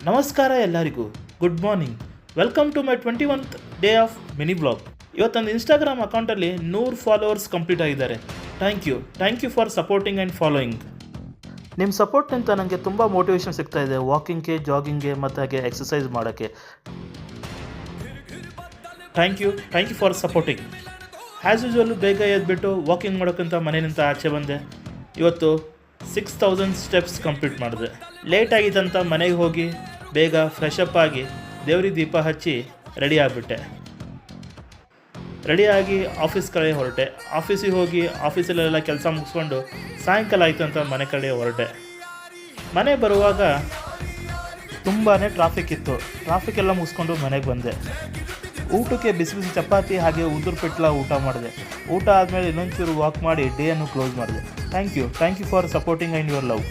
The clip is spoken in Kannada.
ನಮಸ್ಕಾರ ಎಲ್ಲರಿಗೂ, good morning. Welcome to my 21th day of mini blog. ಇವತ್ತು ನನ್ನ ಇನ್ಸ್ಟಾಗ್ರಾಮ್ ಅಕೌಂಟಲ್ಲಿ 100 ಫಾಲೋವರ್ಸ್ ಕಂಪ್ಲೀಟ್ ಆಗಿದ್ದಾರೆ. Thank you for supporting and following. ನಿಮ್ಮ ಸಪೋರ್ಟ್ನಿಂದ ನನಗೆ ತುಂಬ ಮೋಟಿವೇಶನ್ ಸಿಗ್ತಾ ಇದೆ, ವಾಕಿಂಗ್ಗೆ, ಜಾಗಿಂಗ್ಗೆ ಮತ್ತು ಹಾಗೆ ಎಕ್ಸಸೈಸ್ ಮಾಡೋಕ್ಕೆ. Thank you for supporting. As usual ಬೇಗ ಎದ್ಬಿಟ್ಟು ವಾಕಿಂಗ್ ಮಾಡೋಕ್ಕಂತ ಮನೆಯಿಂದ ಆಚೆ ಬಂದೆ. ಇವತ್ತು 6000 ಸ್ಟೆಪ್ಸ್ ಕಂಪ್ಲೀಟ್ ಮಾಡಿದೆ. ಲೇಟ್ ಆಗಿತ್ತಂತ ಮನೆಗೆ ಹೋಗಿ ಬೇಗ ಫ್ರೆಶ್ ಅಪ್ ಆಗಿ ದೇವ್ರಿಗೆ ದೀಪ ಹಚ್ಚಿ ರೆಡಿ ಆಗಿಬಿಟ್ಟೆ. ರೆಡಿಯಾಗಿ ಆಫೀಸ್ ಕಡೆ ಹೊರಟೆ. ಆಫೀಸಿಗೆ ಹೋಗಿ ಆಫೀಸಲ್ಲೆಲ್ಲ ಕೆಲಸ ಮುಗಿಸ್ಕೊಂಡು ಸಾಯಂಕಾಲ ಆಯಿತು ಅಂತ ಮನೆ ಕಡೆ ಹೊರಟೆ. ಮನೆ ಬರುವಾಗ ತುಂಬಾ ಟ್ರಾಫಿಕ್ ಇತ್ತು. ಟ್ರಾಫಿಕ್ ಎಲ್ಲ ಮುಗಿಸ್ಕೊಂಡು ಮನೆಗೆ ಬಂದೆ. ಊಟಕ್ಕೆ ಬಿಸಿ ಬಿಸಿ ಚಪಾತಿ ಹಾಗೆ ಉದುರು ಪಿಟ್ಲ ಊಟ ಮಾಡಿದೆ. ಊಟ ಆದಮೇಲೆ ಇನ್ನೊಂಚೂರು ವಾಕ್ ಮಾಡಿ ಡೇಯನ್ನು ಕ್ಲೋಸ್ ಮಾಡಿದೆ. Thank you for supporting and your love.